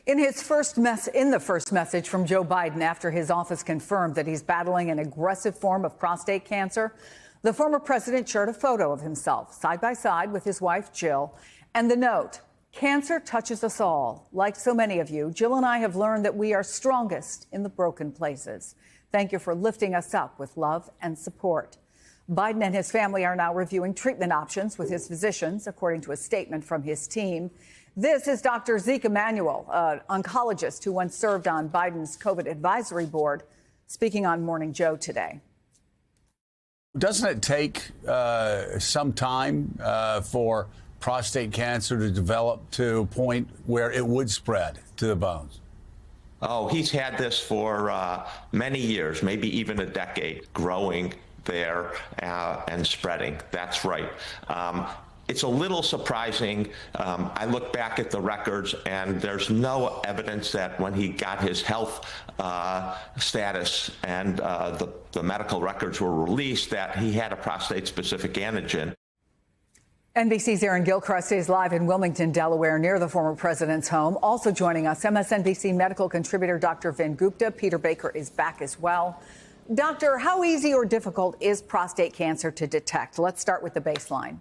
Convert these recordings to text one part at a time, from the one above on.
In the first message from Joe Biden after his office confirmed that he's battling an aggressive form of prostate cancer, the former president shared a photo of himself side by side with his wife, Jill, and the note, "Cancer touches us all. Like so many of you, Jill and I have learned that we are strongest in the broken places. Thank you for lifting us up with love and support." Biden and his family are now reviewing treatment options with his physicians, according to a statement from his team. This is Dr. Zeke Emanuel, an oncologist who once served on Biden's COVID advisory board, speaking on Morning Joe today. Doesn't it take some time for prostate cancer to develop to a point where it would spread to the bones? Oh, he's had this for many years, maybe even a decade, growing there and spreading. That's right. It's a little surprising. I look back at the records, and there's no evidence that when he got his health status and the medical records were released that he had a prostate-specific antigen. NBC's Aaron Gilchrist is live in Wilmington, Delaware, near the former president's home. Also joining us, MSNBC medical contributor Dr. Vin Gupta. Peter Baker is back as well. Doctor, how easy or difficult is prostate cancer to detect? Let's start with the baseline.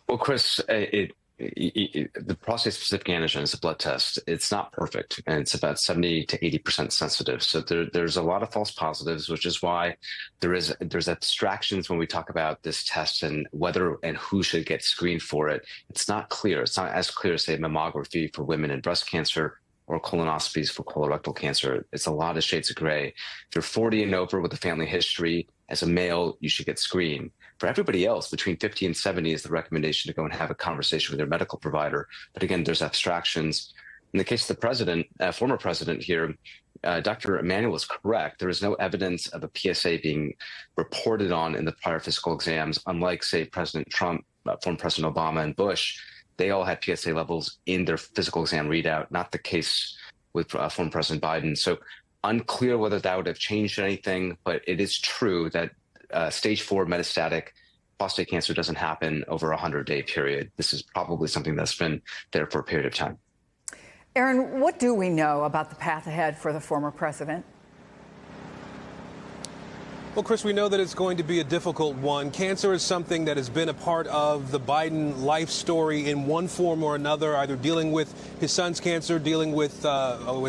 Well, Chris, the prostate-specific antigen is a blood test. It's not perfect, and it's about 70 to 80% sensitive. So there's a lot of false positives, which is why there's abstractions when we talk about this test and whether and who should get screened for it. It's not clear. It's not as clear as, say, mammography for women in breast cancer or colonoscopies for colorectal cancer. It's a lot of shades of gray. If you're 40 and over with a family history, as a male, you should get screened. For everybody else, between 50 and 70 is the recommendation to go and have a conversation with your medical provider. But again, there's abstractions. In the case of the president, former president here, Dr. Emanuel is correct. There is no evidence of a PSA being reported on in the prior physical exams, unlike, say, President Trump, former President Obama, and Bush. They all had PSA levels in their physical exam readout, not the case with former President Biden. So unclear whether that would have changed anything, but it is true that stage 4 metastatic prostate cancer doesn't happen over a 100-day period. This is probably something that's been there for a period of time. Aaron, what do we know about the path ahead for the former president? Well, Chris, we know that it's going to be a difficult one. Cancer is something that has been a part of the Biden life story in one form or another, either dealing with his son's cancer, dealing with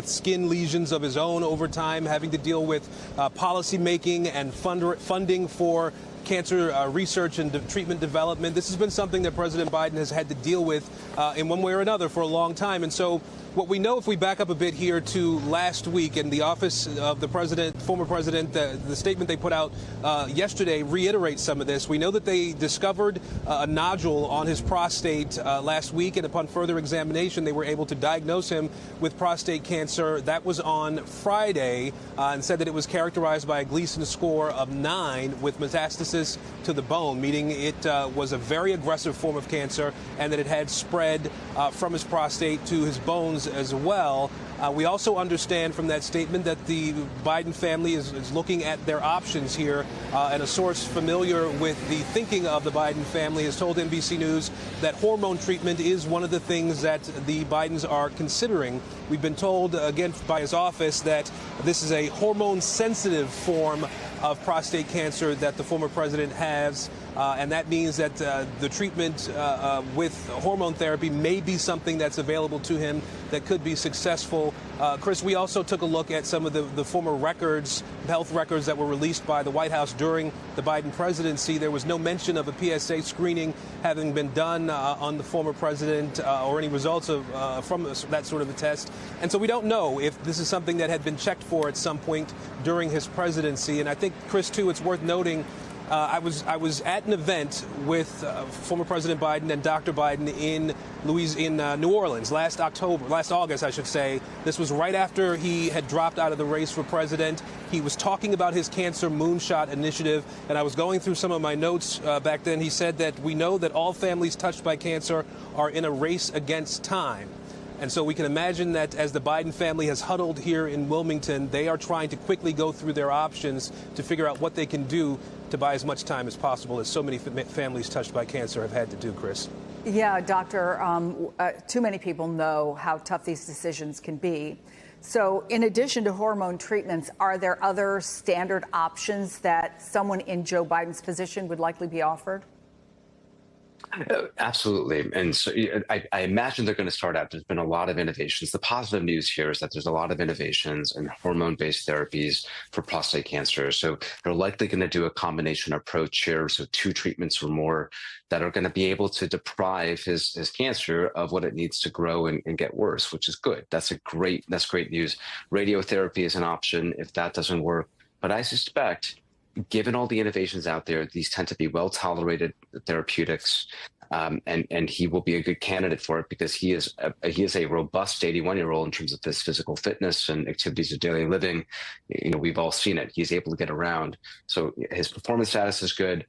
skin lesions of his own over time, having to deal with policy making and funding for cancer research and treatment development. This has been something that President Biden has had to deal with in one way or another for a long time. And so what we know, if we back up a bit here to last week in the office of the president, former president, the statement they put out yesterday reiterates some of this. We know that they discovered a nodule on his prostate last week, and upon further examination, they were able to diagnose him with prostate cancer. That was on Friday, and said that it was characterized by a Gleason score of 9 with metastasis to the bone, meaning it was a very aggressive form of cancer, and that it had spread from his prostate to his bones as well. We also understand from that statement that the Biden family is looking at their options here, and a source familiar with the thinking of the Biden family has told NBC News that hormone treatment is one of the things that the Bidens are considering. We've been told, again, by his office that this is a hormone-sensitive form of prostate cancer that the former president has, and that means that the treatment with hormone therapy may be something that's available to him that could be successful. Chris, we also took a look at some of the former records, health records that were released by the White House during the Biden presidency. There was no mention of a PSA screening having been done on the former president or any results from that sort of a test. And so we don't know if this is something that had been checked for at some point during his presidency. And I think, Chris, too, it's worth noting I was at an event with former President Biden and Dr. Biden in New Orleans last August, I should say. This was right after he had dropped out of the race for president. He was talking about his Cancer Moonshot initiative, and I was going through some of my notes back then. He said that we know that all families touched by cancer are in a race against time. And so we can imagine that as the Biden family has huddled here in Wilmington, they are trying to quickly go through their options to figure out what they can do to buy as much time as possible, as so many families touched by cancer have had to do, Chris. Yeah, doctor, too many people know how tough these decisions can be. So in addition to hormone treatments, are there other standard options that someone in Joe Biden's position would likely be offered? Absolutely. And so I imagine they're going to start out. There's been a lot of innovations. The positive news here is that there's a lot of innovations in hormone-based therapies for prostate cancer. So they're likely going to do a combination approach here. So 2 treatments or more that are going to be able to deprive his cancer of what it needs to grow and get worse, which is good. That's great news. Radiotherapy is an option if that doesn't work. But I suspect, given all the innovations out there, these tend to be well-tolerated therapeutics, and he will be a good candidate for it because he is a robust 81-year-old in terms of his physical fitness and activities of daily living. You know, we've all seen it. He's able to get around, so his performance status is good,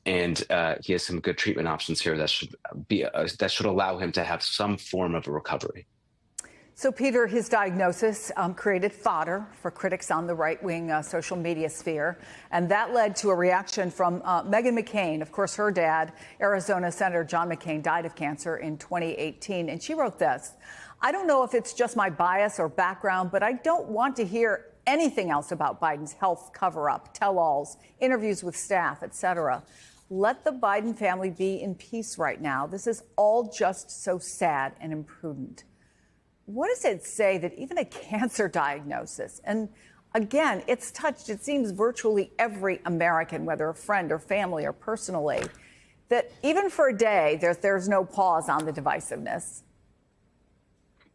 and he has some good treatment options here that should allow him to have some form of a recovery. So, Peter, his diagnosis created fodder for critics on the right-wing social media sphere, and that led to a reaction from Meghan McCain. Of course, her dad, Arizona Senator John McCain, died of cancer in 2018, and she wrote this: "I don't know if it's just my bias or background, but I don't want to hear anything else about Biden's health cover-up, tell-alls, interviews with staff, etc. Let the Biden family be in peace right now. This is all just so sad and imprudent." What does it say that even a cancer diagnosis, and again, it's touched, it seems, virtually every American, whether a friend or family or personally, that even for a day, there's no pause on the divisiveness?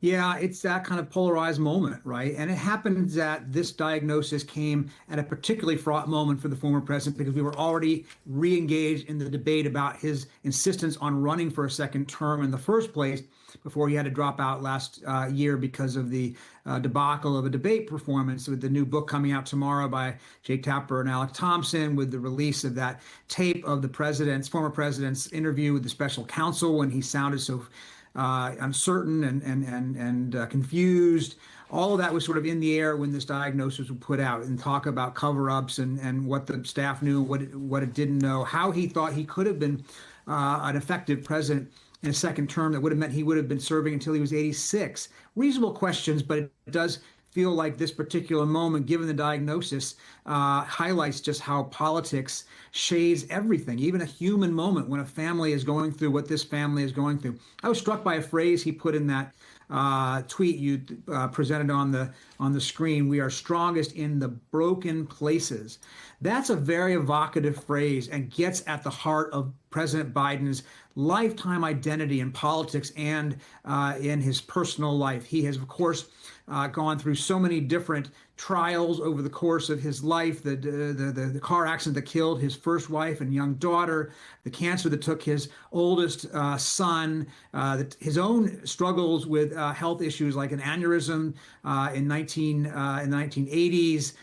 Yeah, it's that kind of polarized moment, right? And it happens that this diagnosis came at a particularly fraught moment for the former president because we were already re-engaged in the debate about his insistence on running for a second term in the first place before he had to drop out last year because of the debacle of a debate performance, with the new book coming out tomorrow by Jake Tapper and Alex Thompson, with the release of that tape of the former president's interview with the special counsel when he sounded so uncertain and confused. All of that was sort of in the air when this diagnosis was put out, and talk about cover-ups and what the staff knew, what it didn't know, how he thought he could have been an effective president in a second term that would have meant he would have been serving until he was 86. Reasonable questions, but it does feel like this particular moment, given the diagnosis, highlights just how politics shades everything, even a human moment when a family is going through what this family is going through. I was struck by a phrase he put in that tweet you presented on the screen: "We are strongest in the broken places." That's a very evocative phrase and gets at the heart of President Biden's lifetime identity in politics and in his personal life. He has, of course, gone through so many different trials over the course of his life: the car accident that killed his first wife and young daughter, the cancer that took his oldest son, his own struggles with health issues like an aneurysm in the 1980s.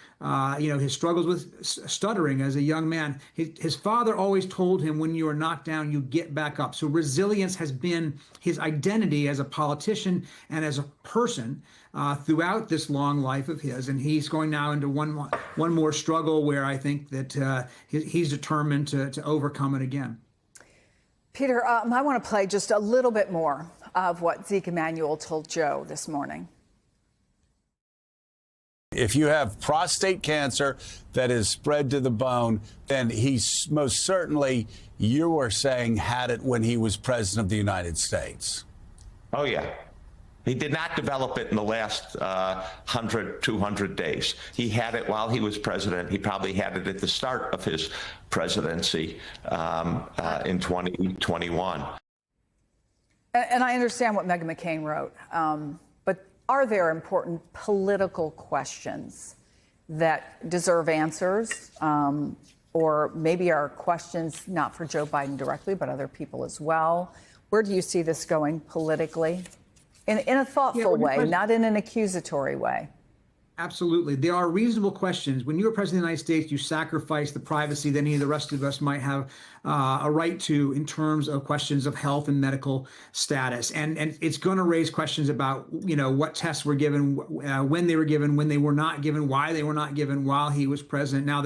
His struggles with stuttering as a young man. His father always told him, when you are knocked down, you get back up. So resilience has been his identity as a politician and as a person throughout this long life of his. And he's going now into one more struggle where I think that he's determined to overcome it again. Peter, I want to play just a little bit more of what Zeke Emanuel told Joe this morning. If you have prostate cancer that is spread to the bone, then he's most certainly, you were saying, had it when he was president of the United States. Oh, yeah. He did not develop it in the last 100, 200 days. He had it while he was president. He probably had it at the start of his presidency in 2021. And I understand what Meghan McCain wrote. But are there important political questions that deserve answers, or maybe are questions not for Joe Biden directly, but other people as well? Where do you see this going politically? In a thoughtful way, not in an accusatory way. Absolutely. There are reasonable questions. When you were president of the United States, you sacrificed the privacy that any of the rest of us might have a right to in terms of questions of health and medical status. And it's going to raise questions about, what tests were given, when they were given, when they were not given, why they were not given while he was president. Now,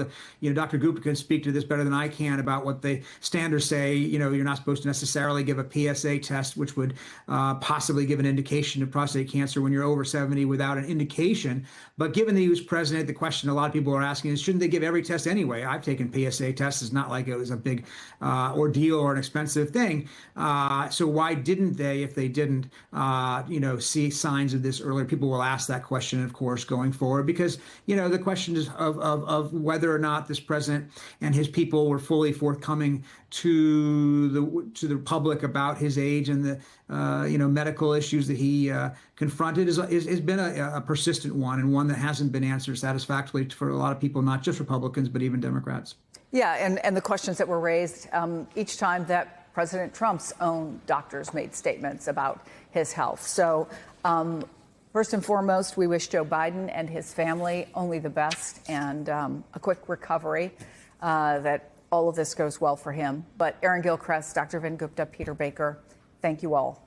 Dr. Gupta can speak to this better than I can about what the standards say. You're not supposed to necessarily give a PSA test, which would possibly give an indication of prostate cancer when you're over 70 without an indication. But given that he was president, the question a lot of people are asking is, shouldn't they give every test anyway? I've taken PSA tests. It's not like it was a big ordeal or an expensive thing. So why didn't they, if they didn't, see signs of this earlier? People will ask that question, of course, going forward, because, the question is of whether or not this president and his people were fully forthcoming to the public about his age and the medical issues that he confronted has been a persistent one, and one that hasn't been answered satisfactorily for a lot of people, not just Republicans, but even Democrats. Yeah, and the questions that were raised each time that President Trump's own doctors made statements about his health. So first and foremost, we wish Joe Biden and his family only the best and a quick recovery, that all of this goes well for him. But Aaron Gilchrist, Dr. Vin Gupta, Peter Baker, thank you all